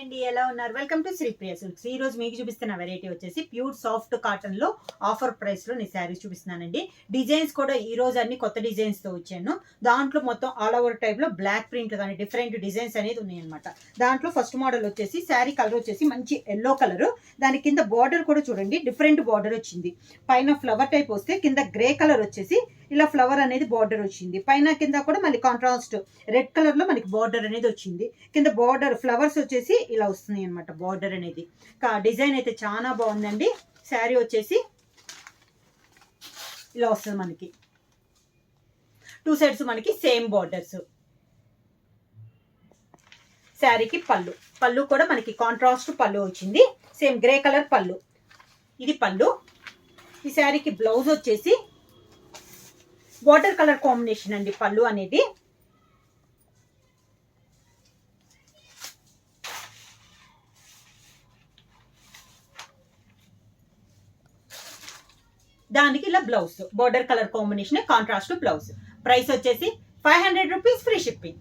అండి ఎలా ఉన్నారు? Welcome to Sri Priya Silks. ఈ రోజు మీకు చూపిస్తున్న వెరైటీ వచ్చేసి ప్యూర్ సాఫ్ట్ కాటన్ లో ఆఫర్ ప్రైస్ లో నేను శారీస్ చూపిస్తున్నానండి. డిజైన్స్ కూడా ఈ రోజు అన్ని కొత్త డిజైన్స్ తో వచ్చాను. దాంట్లో మొత్తం ఆల్ ఓవర్ టైప్ లో బ్లాక్ ప్రింట్ కానీ డిఫరెంట్ డిజైన్స్ అనేది ఉన్నాయి అనమాట. దాంట్లో ఫస్ట్ మోడల్ వచ్చేసి శారీ కలర్ వచ్చేసి మంచి ఎల్లో కలర్, దాని కింద బార్డర్ కూడా చూడండి డిఫరెంట్ బార్డర్ వచ్చింది. పైన ఫ్లవర్ టైప్ వస్తే కింద గ్రే కలర్ వచ్చేసి ఇలా ఫ్లవర్ అనేది బార్డర్ వచ్చింది. పైన కింద కూడా మళ్ళీ కాంట్రాస్ట్ రెడ్ కలర్ లో మనకి బార్డర్ అనేది వచ్చింది. కింద బార్డర్ ఫ్లవర్స్ వచ్చేసి ఇలా వస్తున్నాయి అనమాట. బార్డర్ అనేది డిజైన్ అయితే చాలా బాగుందండి. శారీ వచ్చేసి ఇలా వస్తుంది మనకి. టూ సైడ్స్ మనకి సేమ్ బార్డర్స్. శారీకి పళ్ళు కూడా మనకి కాంట్రాస్ట్ పళ్ళు వచ్చింది. సేమ్ గ్రే కలర్ పళ్ళు. ఇది పళ్ళు. ఈ శారీకి బ్లౌజ్ వచ్చేసి వాటర్ కలర్ కాంబినేషన్ అండి. పళ్ళు అనేది దానికి ఇలా blouse border colour combination contrast blouse. Price వచ్చేసి 500 rupees, free shipping.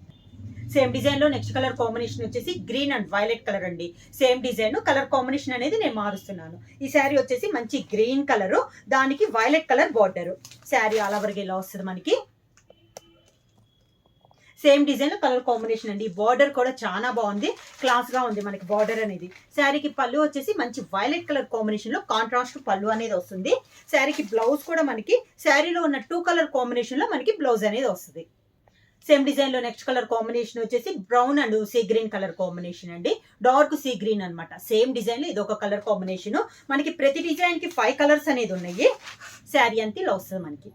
Same design లో నెక్స్ట్ కలర్ కాంబినేషన్ వచ్చేసి గ్రీన్ అండ్ వైలెట్ కలర్ అండి. సేమ్ డిజైన్ కలర్ కాంబినేషన్ అనేది నేను మారుస్తున్నాను. ఈ శారీ వచ్చేసి మంచి గ్రీన్ కలర్, దానికి violet colour border. Sari all over గా ఇలా వస్తుంది మనకి. సేమ్ డిజైన్ లో కలర్ కాంబినేషన్ అండి. బార్డర్ కూడా చాలా బాగుంది, క్లాస్ గా ఉంది మనకి బార్డర్ అనేది. శారీకి పళ్ళు వచ్చేసి మంచి వైలెట్ కలర్ కాంబినేషన్ లో కాంట్రాస్ట్ పళ్ళు అనేది వస్తుంది. శారీకి బ్లౌజ్ కూడా మనకి శారీలో ఉన్న 2 కలర్ కాంబినేషన్ లో మనకి బ్లౌజ్ అనేది వస్తుంది. సేమ్ డిజైన్ లో నెక్స్ట్ కలర్ కాంబినేషన్ వచ్చేసి brown and sea green colour combination అండి. డార్క్ సీ గ్రీన్ అనమాట. సేమ్ డిజైన్ లో ఇది ఒక కలర్ కాంబినేషన్. మనకి ప్రతి డిజైన్ కి 5 కలర్స్ అనేది ఉన్నాయి. శారీ అంతా ఇలా వస్తుంది మనకి.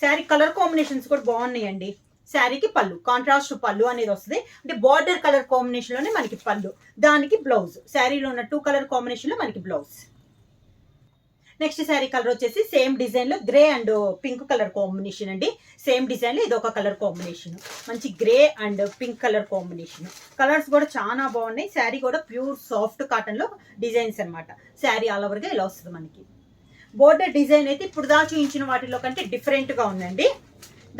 శారీ కలర్ కాంబినేషన్స్ కూడా బాగున్నాయండి. శారీకి పళ్ళు కాంట్రాస్ట్ పళ్ళు అనేది వస్తుంది. అంటే బార్డర్ కలర్ కాంబినేషన్ లోనే మనకి పళ్ళు, దానికి బ్లౌజ్. శారీలో ఉన్న 2 కలర్ కాంబినేషన్ లో మనకి బ్లౌజ్. నెక్స్ట్ శారీ కలర్ వచ్చేసి సేమ్ డిజైన్ లో grey and pink colour combination అండి. సేమ్ డిజైన్ లో ఇది ఒక కలర్ కాంబినేషన్. మంచి grey and pink colour combination. Colours కూడా చాలా బాగున్నాయి. శారీ కూడా ప్యూర్ సాఫ్ట్ కాటన్ లో డిజైన్స్ అనమాట. శారీ ఆల్ ఓవర్ గా ఇలా వస్తుంది మనకి. బోర్డర్ డిజైన్ అయితే ఇప్పుడు దాకా చూపించిన వాటిలో కంటే డిఫరెంట్ గా ఉందండి.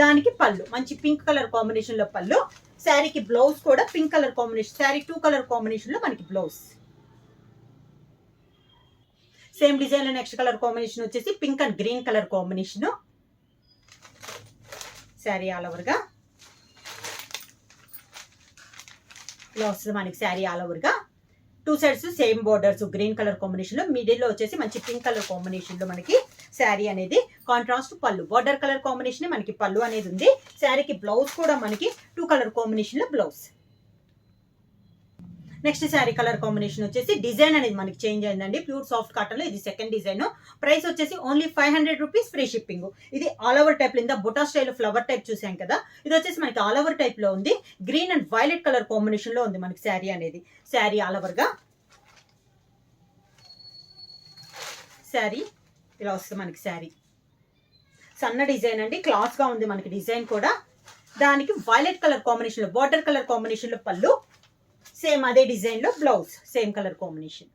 దానికి పళ్ళు మంచి పింక్ కలర్ కాంబినేషన్ లో పళ్ళు. శారీకి బ్లౌజ్ కూడా pink colour combination. Sari 2 colour combination లో మనకి బ్లౌజ్. సేమ్ డిజైన్ లో నెక్స్ట్ కలర్ కాంబినేషన్ వచ్చేసి pink and green colour combination. Sari all over గా ఇలా వస్తుంది మనకి. శారీ ఆల్ ఓవర్ గా 2 sides same borders green colour combination లో, మిడిల్ లో వచ్చేసి మంచి పింక్ కలర్ కాంబినేషన్ లో మనకి శారీ అనేది కాంట్రాస్ట్ పళ్ళు. బార్డర్ కలర్ కాంబినేషన్ మనకి పళ్ళు అనేది ఉంది. శారీకి బ్లౌజ్ కూడా మనకి 2 కలర్ కాంబినేషన్ లో blouse. Next sari colour combination వచ్చేసి డిజైన్ అనేది మనకి చేంజ్ అయిందండి. ప్యూర్ సాఫ్ట్ కాటన్ లో ఇది సెకండ్ డిజైన్. ప్రైస్ వచ్చేసి ఓన్లీ 500 రూపీస్, ఫ్రీ షిప్పింగ్. ఇది ఆల్ ఓవర్ టైప్ లో బుటా స్టైల్ ఫ్లవర్ టైప్ చూసాం కదా, ఇది వచ్చేసి మనకి ఆల్ ఓవర్ టైప్ లో ఉంది. Green and violet colour combination లో ఉంది మనకి శారీ అనేది. శారీ ఆల్ ఓవర్ గా శారీ ఇలా వస్తుంది మనకి. శారీ సన్న డిజైన్ అండి, క్లాస్ గా ఉంది మనకి డిజైన్ కూడా. దానికి వైలెట్ కలర్ కాంబినేషన్ లో బార్డర్ కలర్ కాంబినేషన్ లో పళ్ళు. సేమ్ అదే డిజైన్ లో blouse. Same colour combination.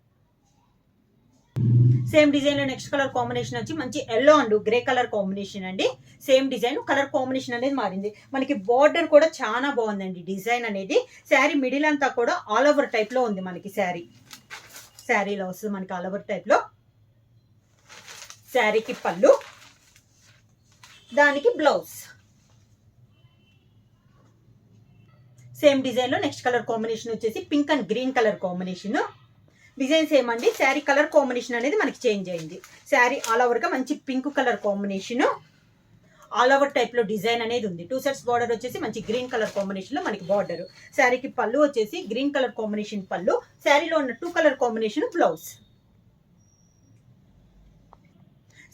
Same design లో నెక్స్ట్ కలర్ కాంబినేషన్ వచ్చి మంచి yellow and grey colour combination అండి. సేమ్ డిజైన్ కలర్ కాంబినేషన్ అనేది మారింది మనకి. బార్డర్ కూడా చాలా బాగుందండి డిజైన్ అనేది. శారీ మిడిల్ అంతా కూడా ఆల్ ఓవర్ టైప్ లో ఉంది మనకి. శారీలో వస్తుంది మనకి ఆల్ ఓవర్ టైప్ లో. శారీకి పళ్ళు, దానికి బ్లౌజ్. సేమ్ డిజైన్ లో నెక్స్ట్ కలర్ కాంబినేషన్ వచ్చేసి pink and green colour combination. Design same అండి. శారీ కలర్ కాంబినేషన్ అనేది మనకి చేంజ్ అయింది. శారీ ఆల్ ఓవర్ గా మంచి pink colour combination, all over type లో డిజైన్ అనేది ఉంది. 2 సెట్స్ బార్డర్ వచ్చేసి మంచి గ్రీన్ కలర్ కాంబినేషన్ లో మనకి బార్డర్. శారీకి పళ్ళు వచ్చేసి గ్రీన్ కలర్ కాంబినేషన్ పళ్ళు. శారీలో ఉన్న 2 colour combination blouse.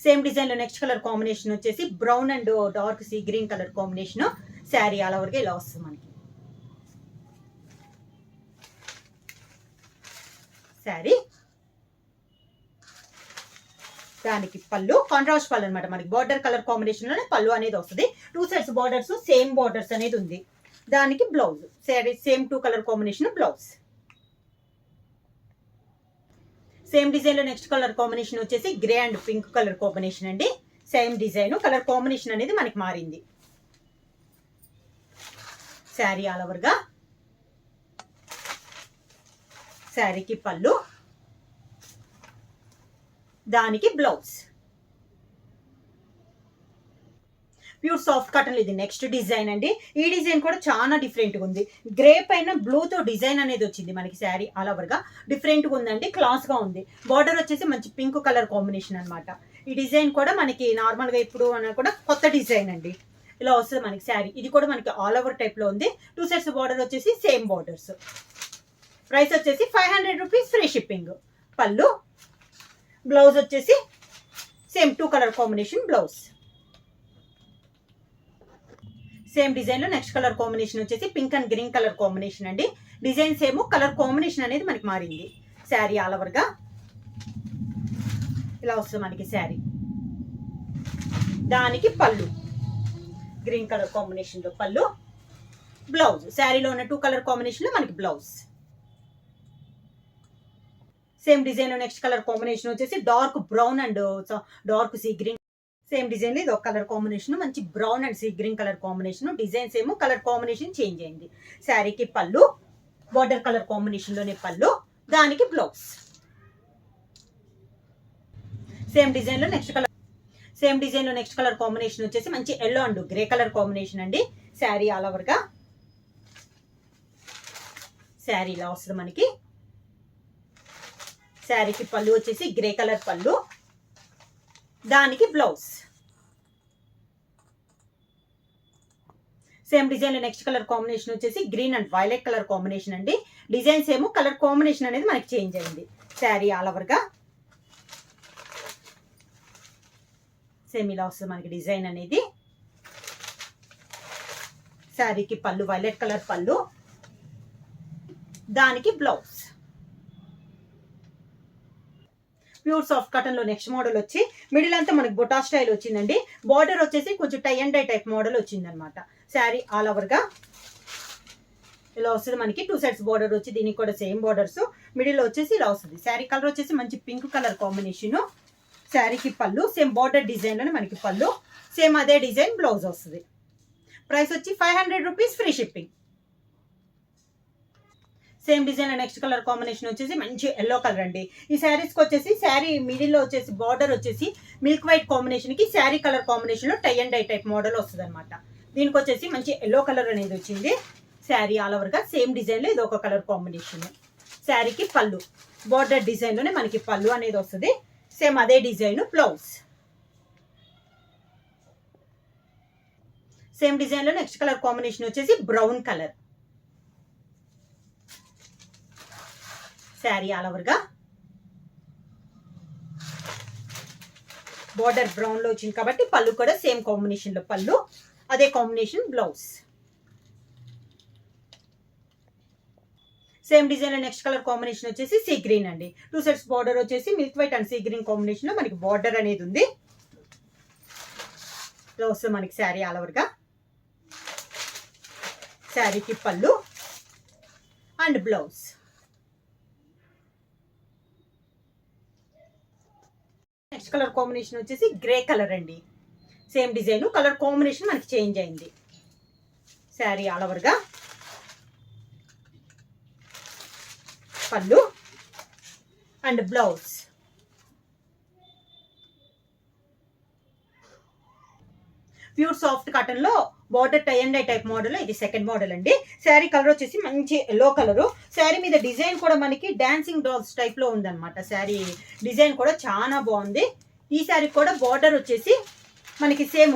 Same design లో నెక్స్ట్ కలర్ కాంబినేషన్ వచ్చేసి brown and dark sea green colour combination. Sari all over గా ఇలా వస్తుంది మనకి. శారీ దానికి పళ్ళు కాంట్రాస్ట్ పళ్ళు అనమాట మనకి. బార్డర్ కలర్ కాంబినేషన్ లోనే పళ్ళు అనేది వస్తుంది. 2 సైడ్స్ బార్డర్స్ సేమ్ బార్డర్స్ అనేది ఉంది. దానికి blouse. Sari same 2 colour combination blouse. Same design లో నెక్స్ట్ కలర్ కాంబినేషన్ వచ్చేసి grey and pink colour combination అండి. సేమ్ డిజైన్ కలర్ కాంబినేషన్ అనేది మనకి మారింది. శారీ ఆల్ ఓవర్ గా శారీకి పళ్ళు, దానికి బ్లౌజ్. ప్యూర్ సాఫ్ట్ కాటన్ ఇది నెక్స్ట్ డిజైన్ అండి. ఈ డిజైన్ కూడా చాలా డిఫరెంట్గా ఉంది. గ్రే పైన బ్లూతో డిజైన్ అనేది వచ్చింది మనకి. శారీ ఆల్ ఓవర్గా డిఫరెంట్గా ఉందండి, క్లాస్గా ఉంది. బార్డర్ వచ్చేసి మంచి పింక్ కలర్ కాంబినేషన్ అనమాట. ఈ డిజైన్ కూడా మనకి నార్మల్గా ఇప్పుడు అన్న కూడా కొత్త డిజైన్ అండి. ఇలా వస్తుంది మనకి శారీ. ఇది కూడా మనకి ఆల్ ఓవర్ టైప్లో ఉంది. 2 sets బార్డర్ వచ్చేసి సేమ్ బార్డర్స్. ప్రైస్ వచ్చేసి 500 రూపీస్, ఫ్రీ షిప్పింగ్. పళ్ళు, బ్లౌజ్ వచ్చేసి same 2 colour combination blouse. Same design లో నెక్స్ట్ కలర్ కాంబినేషన్ వచ్చేసి pink and green colour combination అండి. డిజైన్ సేమ్, కలర్ కాంబినేషన్ అనేది మనకి మారింది. శారీ ఆల్ ఓవర్ గా ఇలా వస్తుంది మనకి శారీ. దానికి పళ్ళు, గ్రీన్ కలర్ కాంబినేషన్ లో పళ్ళు, బ్లౌజ్. శారీలో ఉన్న 2 కలర్ కాంబినేషన్ లో మనకి బ్లౌజ్. సేమ్ డిజైన్ లో నెక్స్ట్ కలర్ కాంబినేషన్ వచ్చేసి dark brown and dark sea green. Same design లో ఇది ఒక కలర్ కాంబినేషన్, మంచి brown and sea green colour combination. Design same, colour combination change అయింది. శారీకి పళ్ళు, బార్డర్ కలర్ కాంబినేషన్ లోనే పళ్ళు, దానికి బ్లౌజ్. సేమ్ డిజైన్ లో నెక్స్ట్ కలర్ కాంబినేషన్ వచ్చేసి మంచి yellow and grey colour combination అండి. శారీ ఆల్ ఓవర్ గా శారీ ఇలా వస్తుంది మనకి. శారీకి పళ్ళు వచ్చేసి గ్రే కలర్ పళ్ళు, దానికి బ్లౌజ్. సేమ్ డిజైన్ లో నెక్స్ట్ కలర్ కాంబినేషన్ వచ్చేసి green and violet colour combination అండి. డిజైన్ సేమ్, కలర్ కాంబినేషన్ అనేది మనకి చేంజ్ అయింది. శారీ ఆల్ ఓవర్ గా సేమ్ ఇలా వస్తుంది మనకి డిజైన్ అనేది. శారీకి పళ్ళు వైలెట్ కలర్ పళ్ళు, దానికి బ్లౌజ్. ప్యూర్ సాఫ్ట్ కాటన్ లో నెక్స్ట్ మోడల్ వచ్చి మిడిల్ అంతా మనకి బొటా స్టైల్ వచ్చిందండి. బార్డర్ వచ్చేసి కొంచెం tie and dye type model వచ్చింది అనమాట. శారీ ఆల్ ఓవర్ గా ఇలా వస్తుంది మనకి. 2 sets బార్డర్ వచ్చి దీనికి కూడా సేమ్ బార్డర్స్. మిడిల్ లో వచ్చేసి ఇలా వస్తుంది. శారీ కలర్ వచ్చేసి మంచి పింక్ కలర్ కాంబినేషన్. శారీకి పళ్ళు సేమ్ బార్డర్ డిజైన్ లోనే మనకి పళ్ళు, సేమ్ అదే డిజైన్ బ్లౌజ్ వస్తుంది. ప్రైస్ వచ్చి 500 rupees, free shipping. Same design లో నెక్స్ట్ కలర్ కాంబినేషన్ వచ్చేసి మంచి ఎల్లో కలర్ అండి. ఈ శారీస్కి వచ్చేసి శారీ మిడిల్ లో వచ్చేసి బార్డర్ వచ్చేసి మిల్క్ వైట్ కాంబినేషన్ కి శారీ కలర్ కాంబినేషన్ లో tie and dye type model వస్తుంది అనమాట. దీనికి వచ్చేసి మంచి ఎల్లో కలర్ అనేది వచ్చింది. శారీ ఆల్ ఓవర్ గా సేమ్ డిజైన్ లో ఇది ఒక కలర్ కాంబినేషన్. శారీకి పళ్ళు, బార్డర్ డిజైన్ లోనే మనకి పళ్ళు అనేది వస్తుంది. సేమ్ అదే డిజైన్ బ్లౌజ్. సేమ్ డిజైన్ లో నెక్స్ట్ కలర్ కాంబినేషన్ వచ్చేసి brown colour. Sari all over గా బార్డర్ బ్రౌన్ లో వచ్చింది కాబట్టి పళ్ళు కూడా సేమ్ కాంబినేషన్ లో పళ్ళు, అదే కాంబినేషన్ బ్లౌజ్. సేమ్ డిజైన్ లో నెక్స్ట్ కలర్ కాంబినేషన్ వచ్చేసి సీ గ్రీన్ అండి. 2 sets బార్డర్ వచ్చేసి milk white and sea green combination లో మనకి బార్డర్ అనేది ఉంది. వస్తుంది మనకి శారీ ఆల్ ఓవర్ గా. శారీకి pallu and blouse. Next colour combination వచ్చేసి గ్రే కలర్ అండి. సేమ్ డిజైన్, కలర్ కాంబినేషన్ మనకి చేంజ్ అయింది. శారీ ఆల్ ఓవర్ గా pallu and blouse. Pure soft cotton లో border tie and dye type model. ఇది సెకండ్ మోడల్ అండి. శారీ కలర్ వచ్చేసి మంచి ఎల్లో కలర్. శారీ మీద డిజైన్ కూడా మనకి డాన్సింగ్ డాల్స్ టైప్ లో ఉందన్నమాట. శారీ డిజైన్ కూడా చాలా బాగుంది. ఈ శారీ కూడా బార్డర్ వచ్చేసి మనకి సేమ్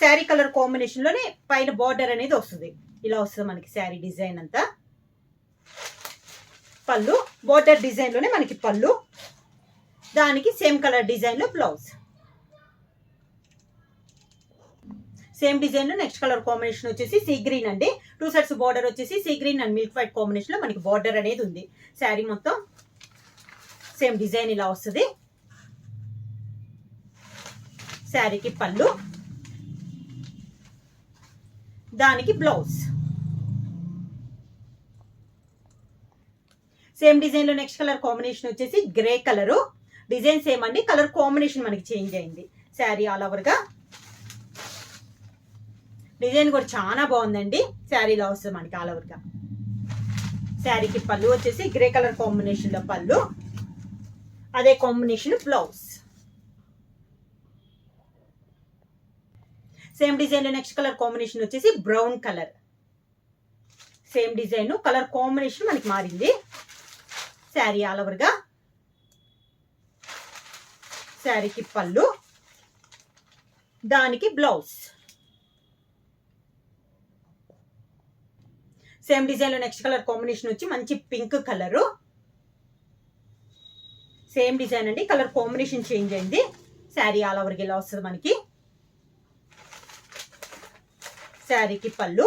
శారీ కలర్ కాంబినేషన్ లోనే పైన బార్డర్ అనేది వస్తుంది. ఇలా వస్తుంది మనకి శారీ డిజైన్ అంతా. పళ్ళు బార్డర్ డిజైన్ లోనే మనకి పళ్ళు, దానికి సేమ్ కలర్ డిజైన్ లో బ్లౌజ్. సేమ్ డిజైన్ లో నెక్స్ట్ కలర్ కాంబినేషన్ వచ్చేసి సీ గ్రీన్ అండి. 2 sets బార్డర్ వచ్చేసి sea green and milk white combination లో మనకి బార్డర్ అనేది ఉంది. శారీ మొత్తం సేమ్ డిజైన్ ఇలా వస్తుంది. శారీకి పళ్ళు, దానికి బ్లౌజ్. సేమ్ డిజైన్ లో నెక్స్ట్ కలర్ కాంబినేషన్ వచ్చేసి గ్రే కలర్. డిజైన్ సేమ్ అండి, కలర్ కాంబినేషన్ మనకి చేంజ్ అయింది. శారీ ఆల్ ఓవర్ గా డిజైన్ కూడా చాలా బాగుందండి. శారీలో వస్తుంది మనకి ఆల్ ఓవర్ గా. శారీకి పళ్ళు వచ్చేసి గ్రే కలర్ కాంబినేషన్లో పళ్ళు, అదే కాంబినేషన్ బ్లౌజ్. సేమ్ డిజైన్లో నెక్స్ట్ కలర్ కాంబినేషన్ వచ్చేసి brown colour. Same design colour combination మనకి మారింది. శారీ ఆల్ ఓవర్గా, శారీకి పళ్ళు, దానికి బ్లౌజ్. సేమ్ డిజైన్లో నెక్స్ట్ కలర్ కాంబినేషన్ వచ్చి మంచి పింక్ కలరు. సేమ్ డిజైన్ అండి, కలర్ కాంబినేషన్ చేంజ్ అయింది. శారీ ఆల్ ఓవర్గా ఇలా వస్తుంది మనకి. శారీకి పళ్ళు,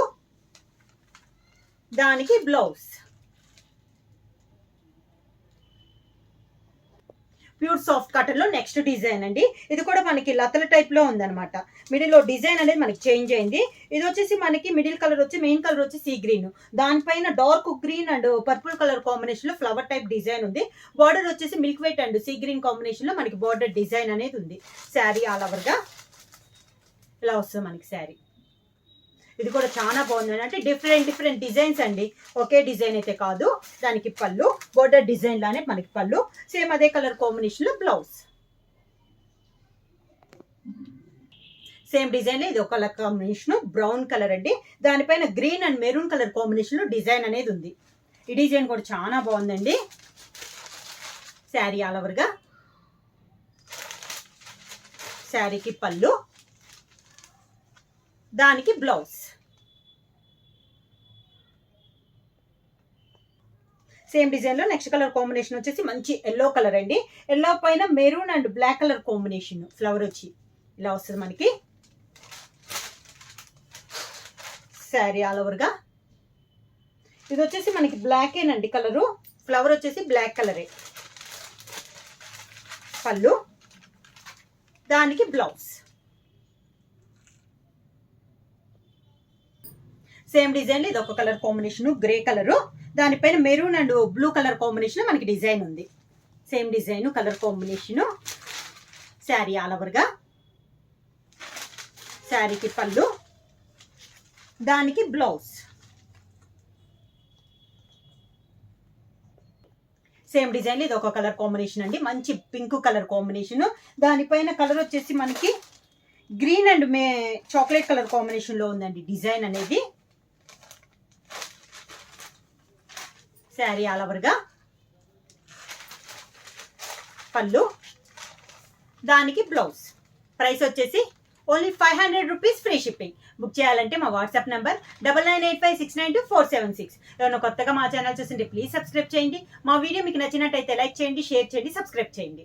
దానికి బ్లౌజ్. ప్యూర్ సాఫ్ట్ కాటన్ లో నెక్స్ట్ డిజైన్ అండి. ఇది కూడా మనకి లతల టైప్ లో ఉందన్నమాట. మిడిల్ లో డిజైన్ అనేది మనకి చేంజ్ అయింది. ఇది వచ్చేసి మనకి మిడిల్ కలర్ వచ్చి మెయిన్ కలర్ వచ్చి సీ గ్రీన్, దానిపైన dark green and purple colour combination లో ఫ్లవర్ టైప్ డిజైన్ ఉంది. బార్డర్ వచ్చేసి milk white and sea green combination లో మనకి బార్డర్ డిజైన్ అనేది ఉంది. శారీ ఆల్ ఓవర్ గా ఇలా వస్తుంది మనకి శారీ. ఇది కూడా చాలా బాగుంది. అంటే డిఫరెంట్ డిజైన్స్ అండి, ఒకే డిజైన్ అయితే కాదు. దానికి పళ్ళు బోర్డర్ డిజైన్ లానే మనకి పళ్ళు, సేమ్ అదే కలర్ కాంబినేషన్ లో బ్లౌజ్. సేమ్ డిజైన్ లో ఇది ఒక కలర్ కాంబినేషన్ బ్రౌన్ కలర్ అండి, దానిపైన green and maroon colour combination లో డిజైన్ అనేది ఉంది. ఈ డిజైన్ కూడా చాలా బాగుందండి. శారీ ఆల్ ఓవర్ గా, శారీకి పళ్ళు, దానికి బ్లౌజ్. సేమ్ డిజైన్ లో నెక్స్ట్ కలర్ కాంబినేషన్ వచ్చేసి మంచి ఎల్లో కలర్ అండి. ఎల్లో పైన maroon and black colour combination flower వచ్చి ఇలా వస్తుంది మనకి. శారీ ఆల్ ఓవర్ గా, ఇది వచ్చేసి మనకి బ్లాక్ ఏనండి కలరు, ఫ్లవర్ వచ్చేసి బ్లాక్ కలరే. పళ్ళు, దానికి బ్లౌజ్. సేమ్ డిజైన్ ఇది ఒక కలర్ కాంబినేషన్ గ్రే కలరు, దానిపైన maroon and blue colour combination మనకి డిజైన్ ఉంది. Same design colour combination. Sari all over గా, శారీకి పళ్ళు, దానికి బ్లౌజ్. సేమ్ డిజైన్ ఇది ఒక కలర్ కాంబినేషన్ అండి, మంచి పింక్ కలర్ కాంబినేషన్. దానిపైన కలర్ వచ్చేసి మనకి green and chocolate colour combination లో ఉందండి డిజైన్ అనేది. శారీ ఆల్ ఓవర్ గా, పళ్ళు, దానికి బ్లౌజ్. ప్రైస్ వచ్చేసి only 500 rupees, free shipping. Book చేయాలంటే మా వాట్సాప్ నెంబర్ 9985692476. ఎవరైనా కొత్తగా మా ఛానల్ చూస్తుంటే ప్లీజ్ సబ్స్క్రైబ్ చేయండి. మా వీడియో మీకు నచ్చినట్టయితే లైక్ చేయండి, షేర్ చేయండి, సబ్స్క్రైబ్ చేయండి.